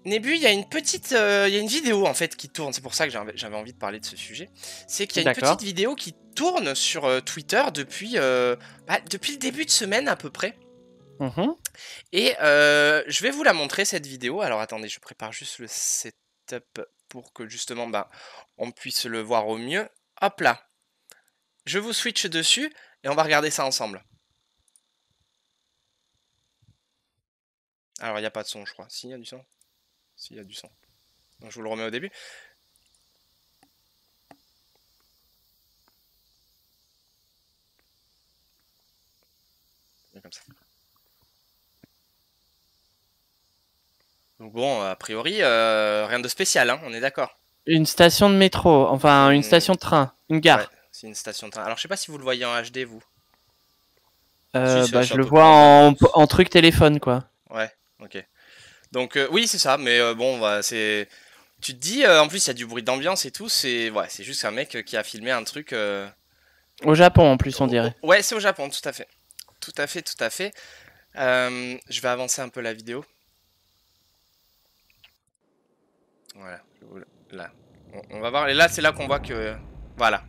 Nébu, il y a une petite, il y a une vidéo en fait qui tourne. C'est pour ça que j'avais envie de parler de ce sujet. C'est qu'il y a une petite vidéo qui tourne sur Twitter depuis le début de semaine à peu près. Et je vais vous la montrer cette vidéo. Alors attendez, je prépare juste le setup pour que justement on puisse le voir au mieux. Hop là. Je vous switch dessus et on va regarder ça ensemble. Alors il n'y a pas de son je crois. Si, il y a du son. Si, il y a du son. Donc je vous le remets au début. Comme ça. Donc bon, a priori, rien de spécial, hein, on est d'accord. Une station de métro, enfin une station de train, une gare. Ouais, c'est une station de train. Alors je sais pas si vous le voyez en HD, vous. Je le vois en truc téléphone, quoi. Ouais, ok. Donc oui, c'est ça, mais bon, c'est... Tu te dis, en plus il y a du bruit d'ambiance et tout, c'est juste un mec qui a filmé un truc... Au Japon en plus, on dirait. Ouais, c'est au Japon, tout à fait. Tout à fait, tout à fait. Je vais avancer un peu la vidéo. Voilà, là. On va voir, et là c'est là qu'on voit que... Voilà.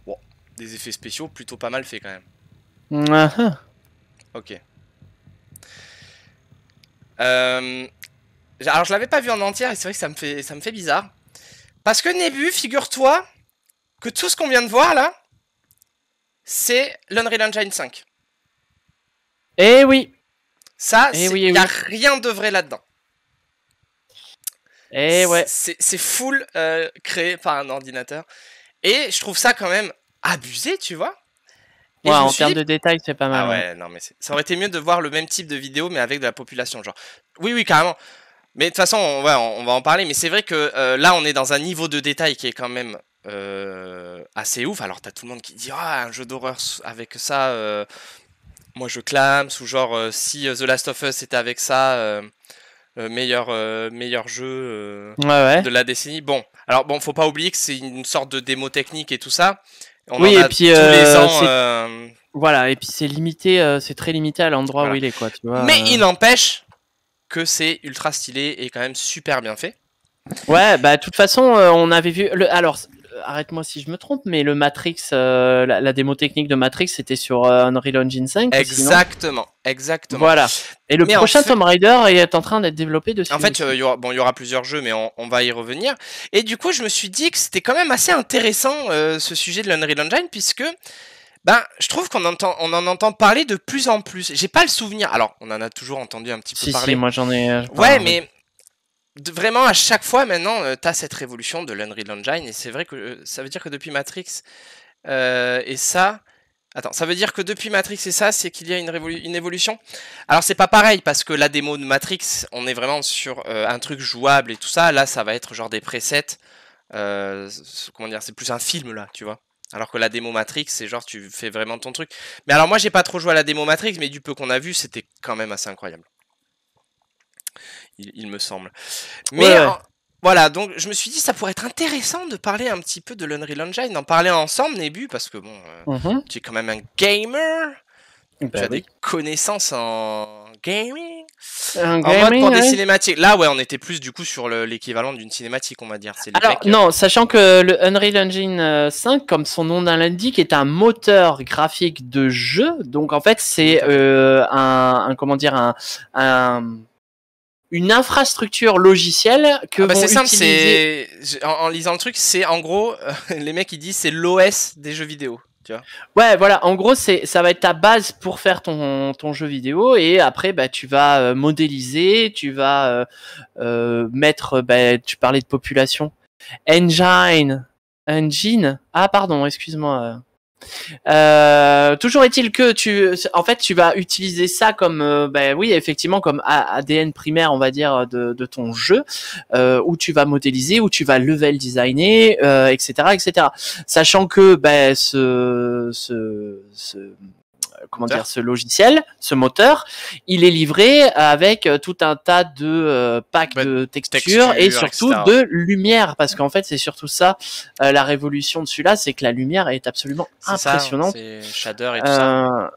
Bon, des effets spéciaux plutôt pas mal fait quand même. Ok. Alors je l'avais pas vu en entière et c'est vrai que ça me fait bizarre. Parce que Nébu, figure-toi que tout ce qu'on vient de voir là, c'est l'Unreal Engine 5. Eh oui. Ça, il n'y a rien de vrai là-dedans. Eh ouais. C'est full créé par un ordinateur. Et je trouve ça quand même abusé, tu vois. Ouais, en termes de détails, c'est pas mal. Ah ouais, non mais ça aurait été mieux de voir le même type de vidéo, mais avec de la population, genre. Oui, carrément. Mais de toute façon, on va en parler. Mais c'est vrai que là, on est dans un niveau de détail qui est quand même assez ouf. Alors, t'as tout le monde qui dit un jeu d'horreur avec ça. Moi, je clame. Ou genre, si The Last of Us était avec ça, meilleur jeu de la décennie. Bon, alors faut pas oublier que c'est une sorte de démo technique et tout ça. On en a et puis, tous les ans. Voilà, et puis c'est limité, c'est très limité à l'endroit où il est, quoi. Tu vois, mais il n'empêche que c'est ultra stylé et quand même super bien fait. Ouais, de toute façon, on avait vu... Alors, arrête-moi si je me trompe, mais le Matrix, la démo technique de Matrix, c'était sur Unreal Engine 5. Exactement. Voilà. Et le prochain Tomb Raider est en train d'être développé dessus. En fait, il y aura plusieurs jeux, mais on va y revenir. Et du coup, je me suis dit que c'était quand même assez intéressant, ce sujet de l'Unreal Engine, puisque... je trouve qu'on en entend parler de plus en plus. J'ai pas le souvenir. Alors, on en a toujours entendu un petit peu parler. Si, moi j'en ai... Ouais, mais vraiment, à chaque fois, maintenant, t'as cette révolution de l'Unreal Engine. Et c'est vrai que ça veut dire que depuis Matrix et ça... Attends, ça veut dire que depuis Matrix et ça, c'est qu'il y a une évolution. Alors, c'est pas pareil, parce que la démo de Matrix, on est vraiment sur un truc jouable et tout ça. Là, ça va être genre des presets. Comment dire, c'est plus un film, là, tu vois. Alors que la démo Matrix, c'est genre tu fais vraiment ton truc. Mais alors moi j'ai pas trop joué à la démo Matrix, mais du peu qu'on a vu, c'était quand même assez incroyable. Il me semble. Mais voilà, donc je me suis dit ça pourrait être intéressant de parler un petit peu de l'Unreal Engine, d'en parler ensemble, Nébu, parce que bon, tu es quand même un gamer. Tu as des connaissances en gaming. En mode pour des cinématiques. Là, ouais, on était plus du coup sur l'équivalent d'une cinématique, on va dire. Alors, non, sachant que le Unreal Engine 5, comme son nom l'indique, est un moteur graphique de jeu. Donc, en fait, c'est une infrastructure logicielle que vont c'est simple, utiliser... en lisant le truc, c'est en gros, les mecs ils disent c'est l'OS des jeux vidéo. Tu vois. Ouais, voilà, en gros, ça va être ta base pour faire ton jeu vidéo, et après, tu vas modéliser, tu vas mettre, tu parlais de population, engine, ah pardon, excuse-moi. Toujours est-il que tu vas utiliser ça comme, oui, effectivement, comme ADN primaire, on va dire, de ton jeu, où tu vas modéliser, où tu vas level designer, etc., etc. Sachant que, comment dire, ce logiciel, ce moteur, il est livré avec tout un tas de packs de textures et surtout etc. de lumière, parce qu'en fait c'est surtout ça la révolution de celui-là, c'est que la lumière est absolument impressionnante. C'est shader et tout ça.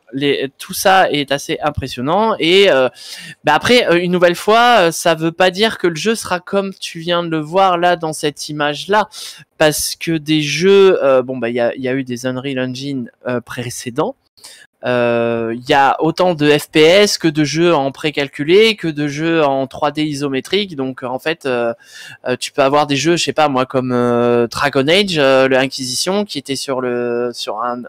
Tout ça est assez impressionnant et après une nouvelle fois, ça veut pas dire que le jeu sera comme tu viens de le voir là dans cette image là, parce que des jeux, il y a eu des Unreal Engine précédents. Il y a autant de FPS que de jeux en précalculé, que de jeux en 3D isométrique. Donc en fait, tu peux avoir des jeux, je sais pas moi, comme Dragon Age, l'Inquisition, qui était sur un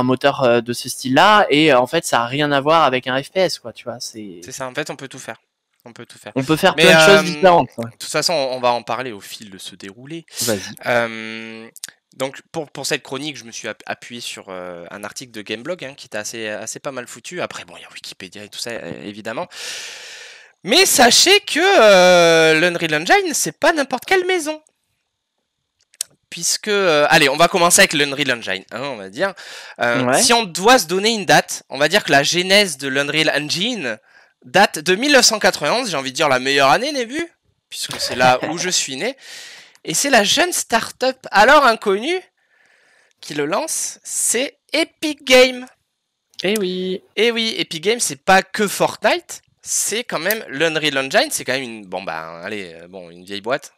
moteur de ce style-là, et en fait, ça a rien à voir avec un FPS, quoi. Tu vois, c'est ça. En fait, on peut tout faire. On peut faire plein de choses différentes. De toute façon, on va en parler au fil de ce déroulé. Vas-y. Donc pour cette chronique, je me suis appuyé sur un article de Gameblog qui était assez pas mal foutu. Après, bon, il y a Wikipédia et tout ça, évidemment. Mais sachez que l'Unreal Engine, c'est pas n'importe quelle maison. Puisque, allez, on va commencer avec l'Unreal Engine, on va dire. Si on doit se donner une date, on va dire que la genèse de l'Unreal Engine date de 1991, j'ai envie de dire la meilleure année, Nébu, puisque c'est là où je suis né. Et c'est la jeune start-up alors inconnue qui le lance, c'est Epic Games. Eh oui, Epic Games, c'est pas que Fortnite, c'est quand même l'Unreal Engine, c'est quand même une vieille boîte.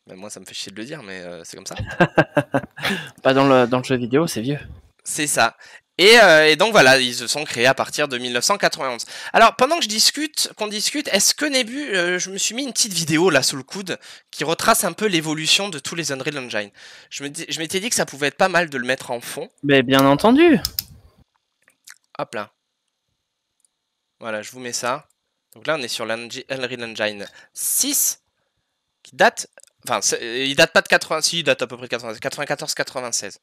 Même moi, ça me fait chier de le dire, mais c'est comme ça. Pas dans le jeu vidéo, c'est vieux. C'est ça. Et donc voilà, ils se sont créés à partir de 1991. Alors pendant que qu'on discute, est-ce que Nébu, je me suis mis une petite vidéo là sous le coude qui retrace un peu l'évolution de tous les Unreal Engine. Je m'étais dit que ça pouvait être pas mal de le mettre en fond. Mais bien entendu. Hop là. Voilà, je vous mets ça. Donc là, on est sur l'Unreal Engine 6 qui date. Enfin, il date pas de 86, il date à peu près de 94-96.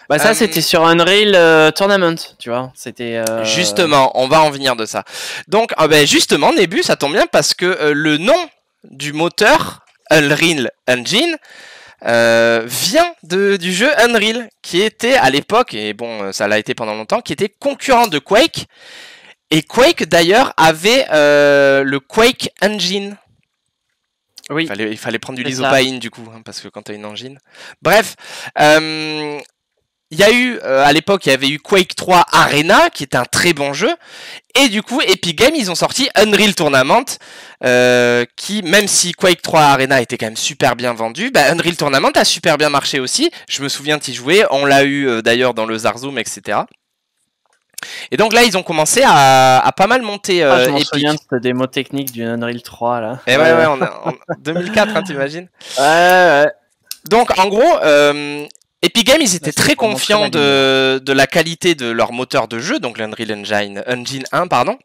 Bah ça c'était sur Unreal Tournament, tu vois, c'était... Justement, on va en venir de ça. Donc, justement, Nébu, ça tombe bien parce que le nom du moteur Unreal Engine vient du jeu Unreal, qui était à l'époque, et bon, ça l'a été pendant longtemps, qui était concurrent de Quake. Et Quake, d'ailleurs, avait le Quake Engine. Oui. Il fallait prendre du l'isopaïne du coup, parce que quand tu as une engine. Bref, il y a eu, à l'époque, il y avait eu Quake 3 Arena, qui est un très bon jeu. Et du coup, Epic Games, ils ont sorti Unreal Tournament, qui, même si Quake 3 Arena était quand même super bien vendu, Unreal Tournament a super bien marché aussi. Je me souviens d'y jouer, on l'a eu d'ailleurs dans le Zarzoom, etc. Et donc là, ils ont commencé à pas mal monter je m'en Epic. souviens de cette démo technique du Unreal 3, là. Et ouais, on a 2004, t'imagines. Ouais. Donc, en gros, Epic Games, ils étaient très confiants de la qualité de leur moteur de jeu, donc l'Unreal Engine 1, pardon.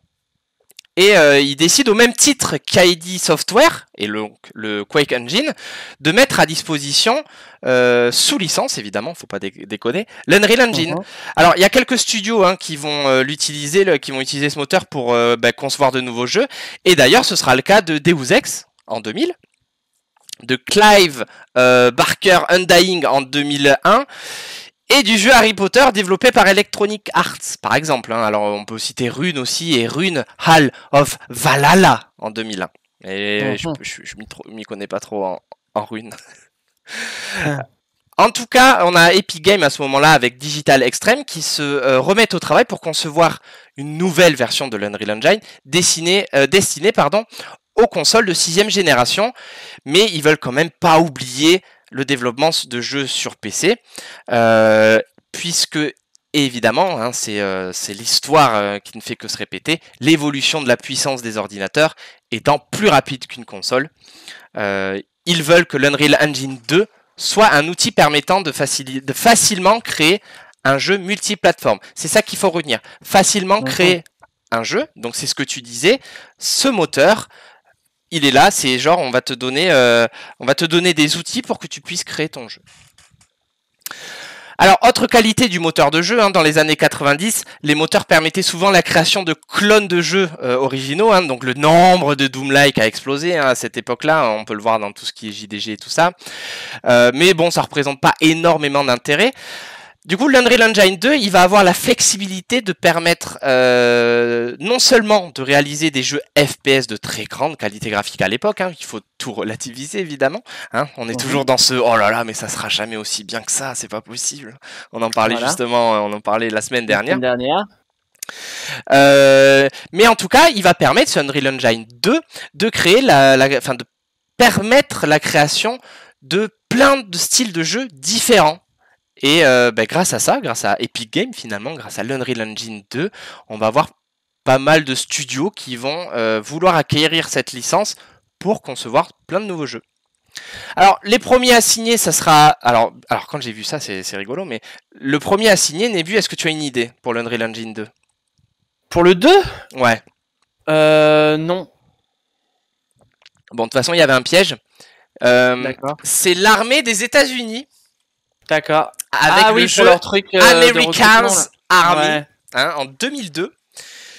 Et ils décident au même titre qu'ID Software, et le Quake Engine, de mettre à disposition, sous licence évidemment, faut pas déconner, l'Unreal Engine. Alors il y a quelques studios qui vont qui vont utiliser ce moteur pour concevoir de nouveaux jeux, et d'ailleurs ce sera le cas de Deus Ex en 2000, de Clive Barker Undying en 2001, et du jeu Harry Potter développé par Electronic Arts, par exemple. Alors on peut citer Rune aussi, et Rune Hall of Valhalla en 2001. Et je m'y connais pas trop en Rune. En tout cas, on a Epic Games à ce moment-là avec Digital Extreme qui se remettent au travail pour concevoir une nouvelle version de l'Unreal Engine destinée aux consoles de 6ème génération, mais ils veulent quand même pas oublier le développement de jeux sur PC, puisque évidemment, c'est l'histoire qui ne fait que se répéter, l'évolution de la puissance des ordinateurs étant plus rapide qu'une console. Ils veulent que l'Unreal Engine 2 soit un outil permettant de facilement créer un jeu multiplateforme. C'est ça qu'il faut retenir. Facilement créer un jeu, donc c'est ce que tu disais, ce moteur, il est là, c'est genre on va te donner des outils pour que tu puisses créer ton jeu. Alors, autre qualité du moteur de jeu, dans les années 90, les moteurs permettaient souvent la création de clones de jeux originaux, donc le nombre de Doom-like a explosé à cette époque-là, on peut le voir dans tout ce qui est JDG et tout ça, mais bon, ça représente pas énormément d'intérêt. Du coup, l'Unreal Engine 2, il va avoir la flexibilité de permettre non seulement de réaliser des jeux FPS de très grande qualité graphique à l'époque, hein, il faut tout relativiser évidemment, hein, on est toujours dans ce oh là là, mais ça sera jamais aussi bien que ça, c'est pas possible. On en parlait justement, on en parlait la semaine dernière. Mais en tout cas, il va permettre, ce Unreal Engine 2, de créer de permettre la création de plein de styles de jeux différents. Et grâce à ça, grâce à Epic Games finalement, grâce à l'Unreal Engine 2, on va avoir pas mal de studios qui vont vouloir acquérir cette licence pour concevoir plein de nouveaux jeux. Alors, les premiers à signer, ça sera... Alors quand j'ai vu ça, c'est rigolo, mais le premier à signer, Nebu, est-ce que tu as une idée pour l'Unreal Engine 2? Pour le 2 ? Ouais. Non. Bon, de toute façon, il y avait un piège. C'est l'armée des États-Unis. D'accord. Avec le jeu leur truc, America's Army, hein, en 2002.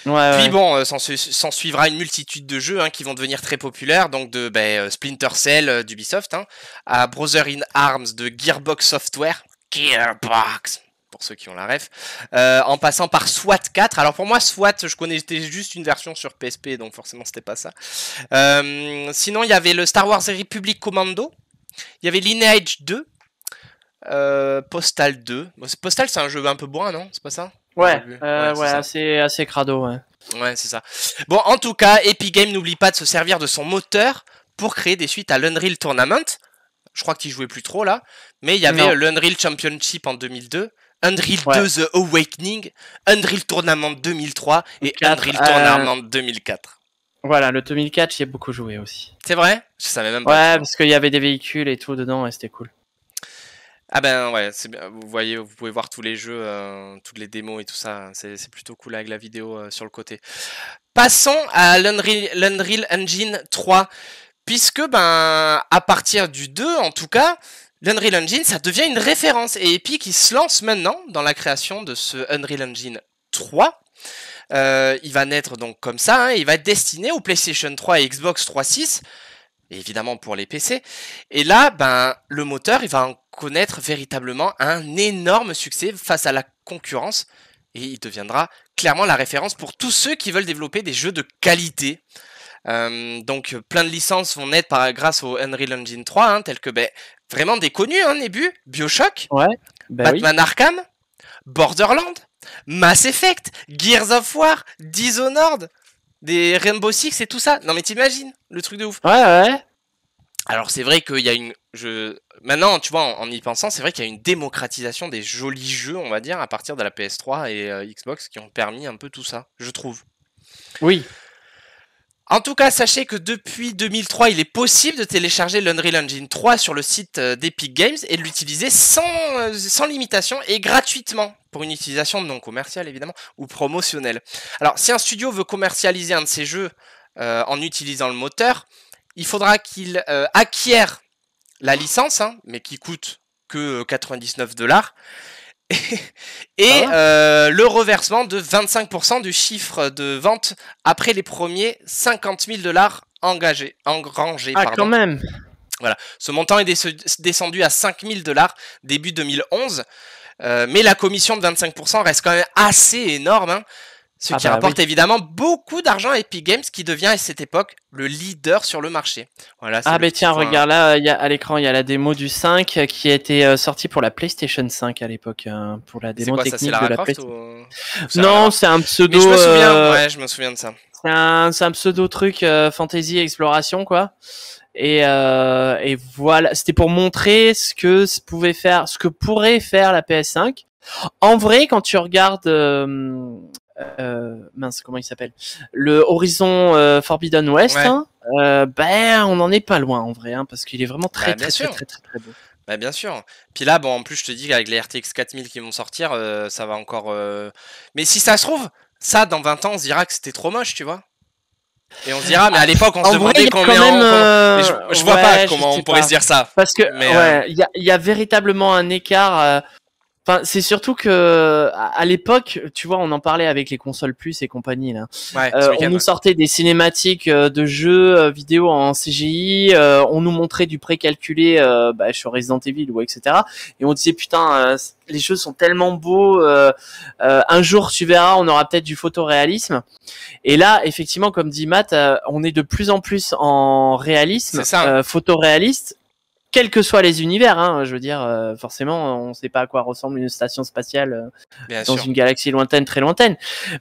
Puis bon, s'en suivra une multitude de jeux, hein, qui vont devenir très populaires, donc de Splinter Cell d'Ubisoft, hein, à Brother in Arms de Gearbox Software, Gearbox, pour ceux qui ont la ref, en passant par SWAT 4. Alors pour moi, SWAT, je connaissais juste une version sur PSP, donc forcément c'était pas ça. Sinon, il y avait le Star Wars Republic Commando, il y avait Lineage 2, Postal 2. Bon, Postal, c'est un jeu un peu bourrin, non? C'est pas ça? Ouais, assez crado, ouais. Ouais, c'est ça. Bon, en tout cas, Epic Games n'oublie pas de se servir de son moteur pour créer des suites à l'Unreal Tournament. Je crois qu'il jouait plus trop là, mais il y avait l'Unreal Championship en 2002, Unreal 2 The Awakening, Unreal Tournament 2003 et Unreal Tournament 2004. Voilà, le 2004, j'y ai beaucoup joué aussi. C'est vrai? Je savais même pas. Ouais, parce qu'il y avait des véhicules et tout dedans, et c'était cool. Ah ben ouais, c'est bien. Vous voyez, vous pouvez voir tous les jeux, toutes les démos et tout ça. C'est plutôt cool avec la vidéo sur le côté. Passons à l'Unreal Engine 3. Puisque, à partir du 2, en tout cas, l'Unreal Engine, ça devient une référence. Et Epic, il se lance maintenant dans la création de ce Unreal Engine 3. Il va naître donc comme ça, hein, il va être destiné au PlayStation 3 et Xbox 360. Et évidemment pour les PC. Et là, le moteur, il va en connaître véritablement un énorme succès face à la concurrence. Et il deviendra clairement la référence pour tous ceux qui veulent développer des jeux de qualité. Donc plein de licences vont naître grâce au Unreal Engine 3, hein, tels que vraiment des connus, hein, Nebu, BioShock, Batman Arkham, Borderlands, Mass Effect, Gears of War, Dishonored, des Rainbow Six et tout ça. Non mais t'imagines, le truc de ouf. Ouais. Alors c'est vrai qu'il y a maintenant, tu vois, en y pensant, c'est vrai qu'il y a une démocratisation des jolis jeux, on va dire, à partir de la PS3 et Xbox qui ont permis un peu tout ça, je trouve. Oui. En tout cas, sachez que depuis 2003, il est possible de télécharger l'Unreal Engine 3 sur le site d'Epic Games et de l'utiliser sans limitation et gratuitement, pour une utilisation non commerciale évidemment, ou promotionnelle. Alors, si un studio veut commercialiser un de ses jeux en utilisant le moteur, il faudra qu'il acquiert la licence, hein, mais qui coûte que $99. Et le reversement de 25% du chiffre de vente après les premiers $50 000 engrangés. Ah, quand même. Voilà. Ce montant est descendu à $5 000 début 2011. Mais la commission de 25% reste quand même assez énorme, hein, ce qui rapporte évidemment beaucoup d'argent à Epic Games, qui devient à cette époque le leader sur le marché. Voilà, tiens, regarde là, à l'écran, il y a la démo du 5 qui a été sortie pour la PlayStation 5 à l'époque, pour la démo technique de la PlayStation. Non, c'est un pseudo. Mais je me souviens, je me souviens de ça. C'est un pseudo truc fantasy exploration quoi. Et voilà, c'était pour montrer ce que pourrait faire la PS5. En vrai, quand tu regardes comment il s'appelle, le Horizon Forbidden West, hein, on en est pas loin en vrai, hein, parce qu'il est vraiment très beau. Bien sûr. Puis là, en plus, je te dis qu'avec les RTX 4000 qui vont sortir, ça va encore. Mais si ça se trouve, ça, dans 20 ans, on se dira que c'était trop moche, tu vois. Et on se dira, mais à l'époque, on se demandait combien. Je vois pas comment on pourrait se dire ça. Parce que, il y a véritablement un écart. Enfin, c'est surtout que à l'époque, tu vois, on en parlait avec les consoles plus et compagnie là. Ouais, On nous sortait des cinématiques de jeux vidéo en CGI, on nous montrait du précalculé sur Resident Evil ou etc. Et on disait putain, les jeux sont tellement beaux. Un jour, tu verras, on aura peut-être du photoréalisme. Et là, effectivement, comme dit Matt, on est de plus en plus en réalisme, photoréaliste. Quels que soient les univers, hein, je veux dire, forcément, on ne sait pas à quoi ressemble une station spatiale dans une galaxie lointaine, très lointaine.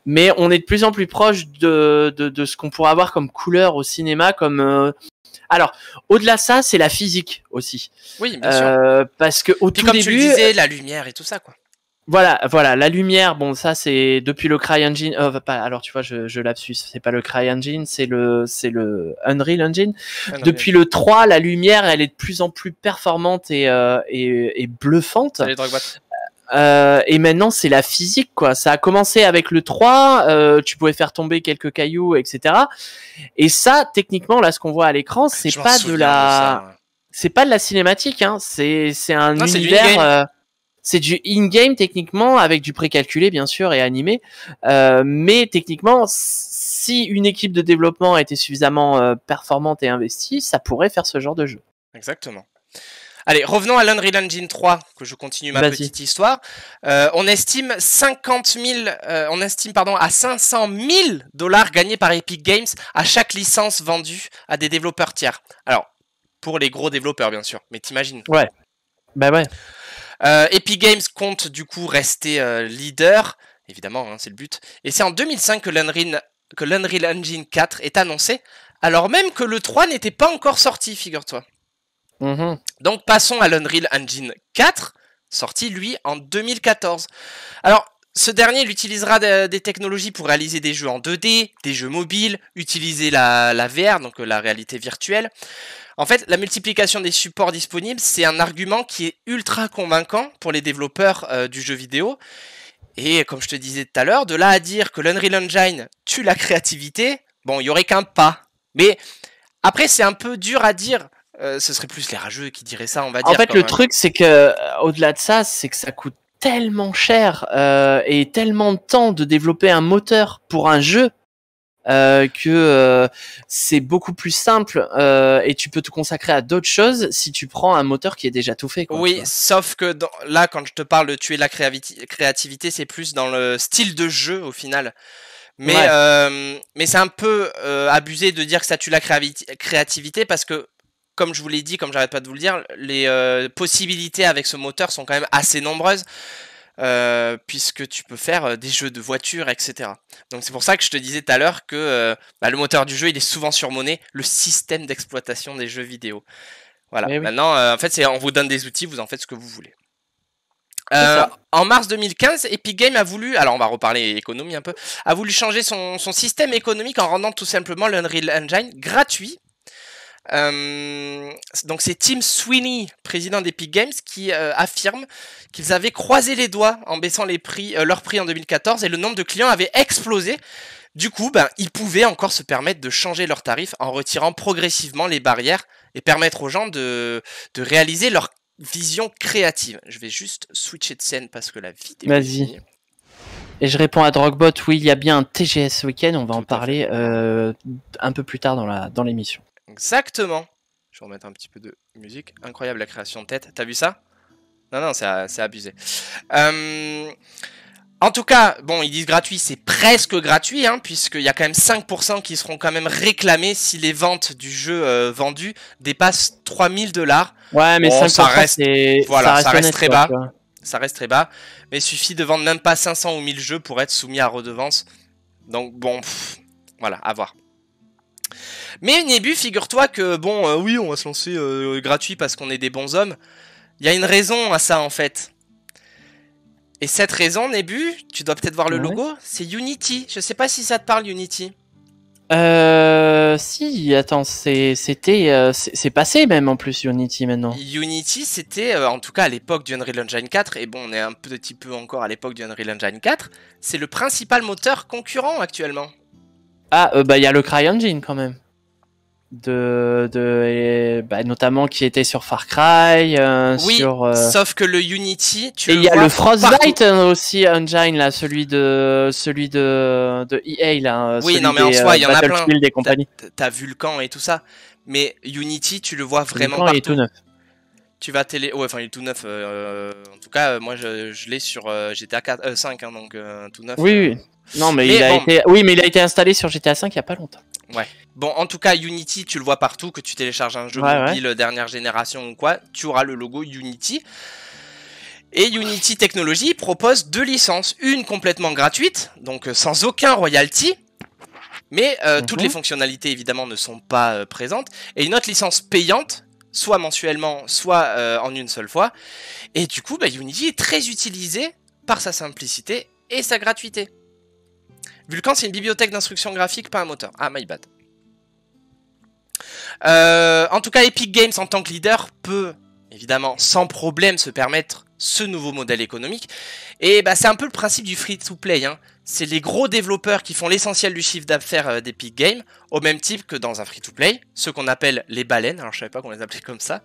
Mais on est de plus en plus proche de ce qu'on pourrait avoir comme couleur au cinéma, comme. Alors, au-delà de ça, c'est la physique aussi. Oui, bien sûr. Parce que au tout comme début, tu le disais, la lumière et tout ça, quoi. Voilà, la lumière, bon ça c'est depuis le CryEngine, alors tu vois je lapsus, c'est pas le CryEngine, c'est le Unreal Engine. Depuis le 3, la lumière elle est de plus en plus performante et bluffante. Allez, Drogbot. Et maintenant c'est la physique quoi. Ça a commencé avec le 3, tu pouvais faire tomber quelques cailloux, etc. Et ça techniquement là ce qu'on voit à l'écran c'est pas de la cinématique, hein. C'est un univers. C'est du in-game techniquement, avec du précalculé bien sûr et animé, mais techniquement, si une équipe de développement était suffisamment performante et investie, ça pourrait faire ce genre de jeu. Exactement. Allez, revenons à l'Unreal Engine 3, que je continue ma petite histoire. On estime à 500 000 $ gagnés par Epic Games à chaque licence vendue à des développeurs tiers. Alors, pour les gros développeurs bien sûr, mais t'imagines. Ouais, bah ouais. Epic Games compte du coup rester leader, évidemment, hein, c'est le but. Et c'est en 2005 que l'Unreal Engine 4 est annoncé, alors même que le 3 n'était pas encore sorti, figure-toi. Donc passons à l'Unreal Engine 4, sorti lui en 2014. Alors, ce dernier il utilisera des technologies pour réaliser des jeux en 2D, des jeux mobiles, utiliser la VR, donc la réalité virtuelle. En fait, la multiplication des supports disponibles, c'est un argument qui est ultra convaincant pour les développeurs du jeu vidéo. Et comme je te disais tout à l'heure, de là à dire que l'Unreal Engine tue la créativité, bon, il n'y aurait qu'un pas. Mais après, c'est un peu dur à dire. Ce serait plus les rageux qui diraient ça, on va dire. En fait, le truc, c'est que au-delà de ça, c'est que ça coûte tellement cher et tellement de temps de développer un moteur pour un jeu. Que c'est beaucoup plus simple et tu peux te consacrer à d'autres choses si tu prends un moteur qui est déjà tout fait. Quoi, oui, sauf que là, quand je te parle de tuer la créativité, c'est plus dans le style de jeu au final. Mais, mais c'est un peu abusé de dire que ça tue la créativité parce que, comme je vous l'ai dit, comme j'arrête pas de vous le dire, les possibilités avec ce moteur sont quand même assez nombreuses. Puisque tu peux faire des jeux de voitures, etc. Donc c'est pour ça que je te disais tout à l'heure que le moteur du jeu il est souvent surmonné, le système d'exploitation des jeux vidéo. Voilà, maintenant en fait on vous donne des outils, vous en faites ce que vous voulez. En mars 2015, Epic Games a voulu, alors on va reparler économie un peu, a voulu changer son système économique en rendant tout simplement l'Unreal Engine gratuit. Donc c'est Tim Sweeney, président d'Epic Games, qui affirme qu'ils avaient croisé les doigts en baissant leurs prix en 2014 et le nombre de clients avait explosé. Du coup, ils pouvaient encore se permettre de changer leurs tarifs en retirant progressivement les barrières et permettre aux gens de réaliser leur vision créative. Je vais juste switcher de scène parce que la vidéo... Vas-y. Et je réponds à Drogbot, oui, il y a bien un TGS Weekend, on va en parler un peu plus tard dans l'émission. Exactement. Je vais remettre un petit peu de musique. Incroyable la création de tête. T'as vu ça? Non, c'est abusé. En tout cas, bon, ils disent gratuit, c'est presque gratuit, hein, puisqu'il y a quand même 5% qui seront quand même réclamés si les ventes du jeu vendu dépassent 3 000 $. Ouais, mais bon, 5%, ça reste très bas. Quoi. Ça reste très bas. Mais il suffit de vendre même pas 500 ou 1000 jeux pour être soumis à redevance. Donc bon, voilà, à voir. Mais Nébu, figure-toi que, bon, oui, on va se lancer gratuit parce qu'on est des bons hommes. Il y a une raison à ça, en fait. Et cette raison, Nébu, tu dois peut-être voir le logo, c'est Unity. Je sais pas si ça te parle, Unity. Si, attends, c'est passé même en plus, Unity, maintenant. Unity, c'était, en tout cas à l'époque du Unreal Engine 4, et bon, on est un petit peu encore à l'époque du Unreal Engine 4, c'est le principal moteur concurrent actuellement. Ah, il y a le CryEngine quand même. notamment qui était sur Far Cry, Oui, sur. sauf que le Unity, Et il y a vois le Frostbite partout. aussi, Engine là, celui de EA là, Oui, celui non, mais en des soi, il y en a plein. Battlefield et compagnie. T'as Vulkan et tout ça. Mais Unity, tu le vois Le vraiment camp est tout partout. neuf. Tu vas ouais, enfin, il est tout neuf. En tout cas, moi, je l'ai sur GTA 4, 5, hein, donc tout neuf. Oui, oui. Non, mais Mais il a bon, été, oui, mais il a été installé sur GTA 5 il y a pas longtemps. ouais. Bon, en tout cas, Unity, tu le vois partout, que tu télécharges un jeu Ouais, mobile dernière génération ou quoi, tu auras le logo Unity. Et Unity Technology propose 2 licences. Une complètement gratuite, donc sans aucun royalty. Mais toutes les fonctionnalités, évidemment, ne sont pas présentes. Et une autre licence payante, soit mensuellement, soit en une seule fois. Et du coup, Unity est très utilisé par sa simplicité et sa gratuité. Vulkan, c'est une bibliothèque d'instruction graphique, pas un moteur. Ah, my bad. En tout cas, Epic Games, en tant que leader, peut, évidemment, sans problème, se permettre ce nouveau modèle économique. Et c'est un peu le principe du free-to-play. Hein. C'est les gros développeurs qui font l'essentiel du chiffre d'affaires d'Epic Games, au même type que dans un free-to-play, ceux qu'on appelle les baleines, alors je savais pas qu'on les appelait comme ça,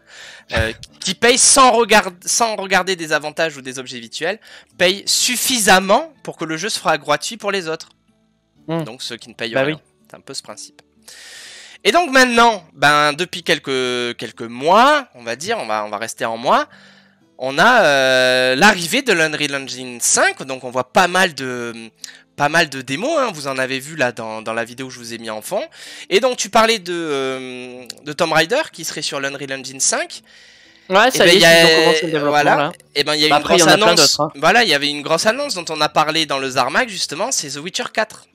qui payent sans regarder des avantages ou des objets virtuels, payent suffisamment pour que le jeu se fera gratuit pour les autres. Donc ceux qui ne payent rien. Oui. C'est un peu ce principe. Et donc maintenant, depuis quelques mois, on va dire, on va rester en mois, on a l'arrivée de l'Unreal Engine 5, donc on voit pas mal de démos, hein, vous en avez vu là dans la vidéo que je vous ai mis en fond. Et donc tu parlais de Tomb Raider qui serait sur l'Unreal Engine 5. Ouais, ça y est, ils ont commencé le développement voilà. là. Et il y a une grosse annonce. Hein. Voilà, il y avait une grosse annonce dont on a parlé dans le Zarmag justement, c'est The Witcher 4.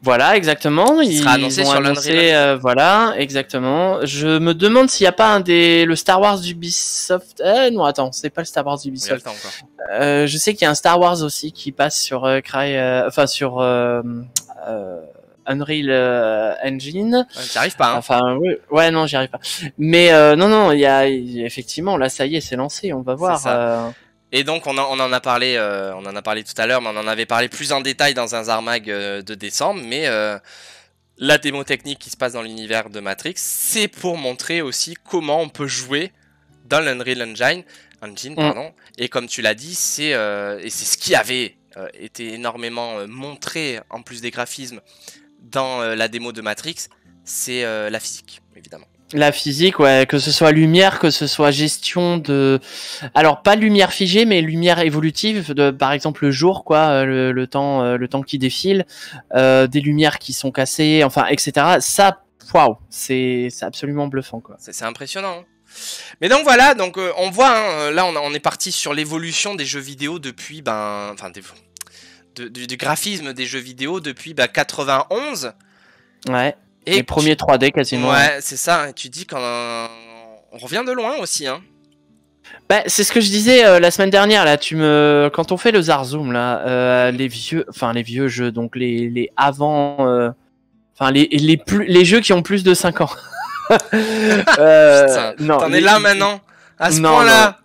Voilà, exactement. Ils sera annoncé sur l'Unreal. Voilà, exactement. Je me demande s'il n'y a pas le Star Wars d'Ubisoft. Non, attends, c'est pas le Star Wars d'Ubisoft. Je sais qu'il y a un Star Wars aussi qui passe sur sur Unreal Engine. T'y arrives pas, hein. Enfin, ouais, non, j'y arrive pas. Mais non, il y a effectivement là, ça y est, c'est lancé. On va voir. Et donc on en a parlé tout à l'heure, mais on en avait parlé plus en détail dans un Zarmag de décembre. Mais la démo technique qui se passe dans l'univers de Matrix, c'est pour montrer aussi comment on peut jouer dans l'Unreal Engine. Et comme tu l'as dit, c'est ce qui avait été énormément montré en plus des graphismes dans la démo de Matrix, c'est la physique, évidemment. La physique, ouais, que ce soit lumière, que ce soit gestion de, alors pas lumière figée, mais lumière évolutive, par exemple le jour, quoi, le temps qui défile, des lumières qui sont cassées, enfin, etc. Ça, waouh, c'est absolument bluffant, quoi. C'est impressionnant. Hein. Mais donc voilà, donc on voit, hein, là on est parti sur l'évolution des jeux vidéo depuis, du graphisme des jeux vidéo depuis 91. Ouais. Et les premiers 3D quasiment. Ouais, c'est ça. Et tu dis qu'on revient de loin aussi, hein. C'est ce que je disais la semaine dernière là. Quand on fait le Zarzoom là, les vieux jeux, donc les avant, les jeux qui ont plus de 5 ans. Non. T'en es là maintenant, à ce point-là.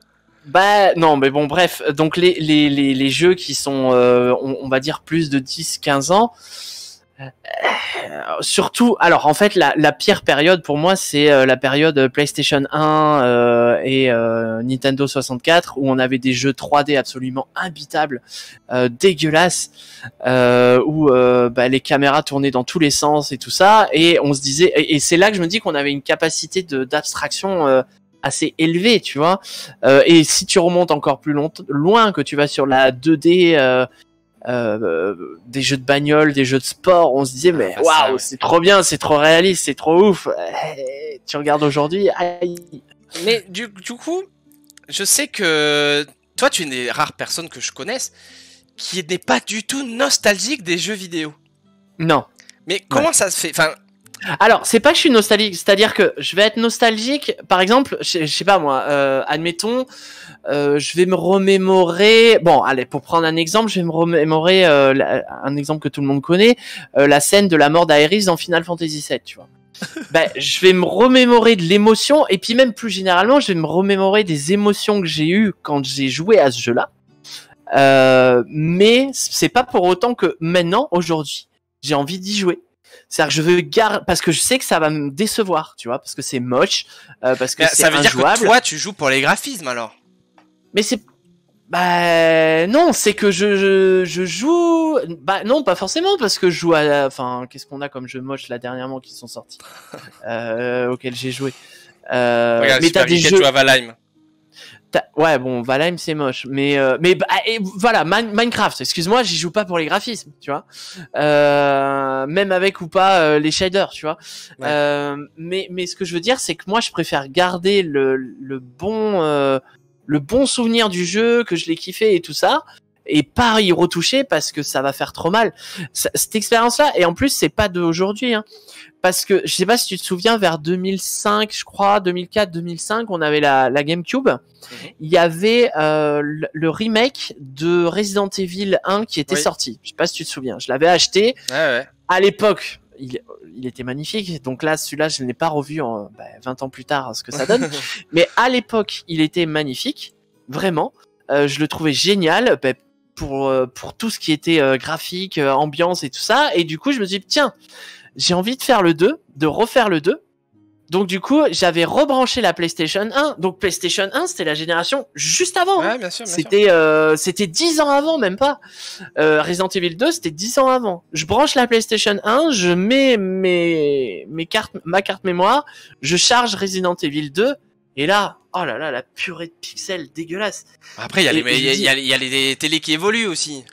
Non, mais bon, bref. Donc les jeux qui sont, on va dire plus de 10-15 ans. Surtout, alors en fait la pire période pour moi c'est la période PlayStation 1 et Nintendo 64 où on avait des jeux 3D absolument imbitables, dégueulasses, où les caméras tournaient dans tous les sens et tout ça, et on se disait, et c'est là que je me dis qu'on avait une capacité d'abstraction assez élevée, tu vois, et si tu remontes encore plus loin, que tu vas sur la 2D, des jeux de bagnole, des jeux de sport, on se disait mais waouh, c'est trop bien, c'est trop réaliste, c'est trop ouf. Tu regardes aujourd'hui, aïe. Mais du coup, je sais que toi tu es une des rares personnes que je connaisse qui n'est pas du tout nostalgique des jeux vidéo. Non. Mais comment ça se fait? Enfin, alors, c'est pas que je suis nostalgique, c'est-à-dire que je vais être nostalgique, par exemple, je sais pas moi, admettons, je vais me remémorer, bon, allez, pour prendre un exemple, je vais me remémorer un exemple que tout le monde connaît, la scène de la mort d'Aerys dans Final Fantasy VII, tu vois. Je vais me remémorer de l'émotion, et puis même plus généralement, je vais me remémorer des émotions que j'ai eues quand j'ai joué à ce jeu-là, mais c'est pas pour autant que maintenant, aujourd'hui, j'ai envie d'y jouer. C'est-à-dire que je veux garder, parce que je sais que ça va me décevoir, tu vois, parce que c'est moche, parce que c'est ça veut dire injouable. que toi, tu joues pour les graphismes alors. Mais c'est, bah non, c'est que je joue, bah non, pas forcément, parce que je joue à, enfin, qu'est-ce qu'on a comme jeu moche là dernièrement qui sont sortis, auxquels j'ai joué. Regarde, Mais Super t'as des Geekette jeux. joue à Valheim. Ouais, bon, Valheim c'est moche, mais et voilà, Minecraft. Excuse-moi, j'y joue pas pour les graphismes, tu vois. Même avec ou pas les shaders, tu vois. Ouais. Mais ce que je veux dire, c'est que moi, je préfère garder le bon souvenir du jeu, que je l'ai kiffé et tout ça, et pas y retoucher parce que ça va faire trop mal. Cette expérience-là, et en plus, c'est pas d'aujourd'hui, hein. Parce que je sais pas si tu te souviens, vers 2005, je crois, 2004, 2005, on avait la GameCube. Il y avait le remake de Resident Evil 1 qui était sorti. Je sais pas si tu te souviens. Je l'avais acheté. Ouais. À l'époque, il était magnifique. Donc là, celui-là, je ne l'ai pas revu 20 ans plus tard, ce que ça donne. Mais à l'époque, il était magnifique. Vraiment. Je le trouvais génial. Pour tout ce qui était graphique, ambiance et tout ça. Et du coup, je me suis dit, tiens, j'ai envie de faire le 2, de refaire le 2. Donc du coup, j'avais rebranché la PlayStation 1. Donc PlayStation 1, c'était la génération juste avant. Ouais, bien sûr, bien sûr. C'était 10 ans avant, même pas. Resident Evil 2, c'était 10 ans avant. Je branche la PlayStation 1, je mets ma carte mémoire, je charge Resident Evil 2, et là, oh là là, la purée de pixels dégueulasse. Après, il y a les télés qui évoluent aussi.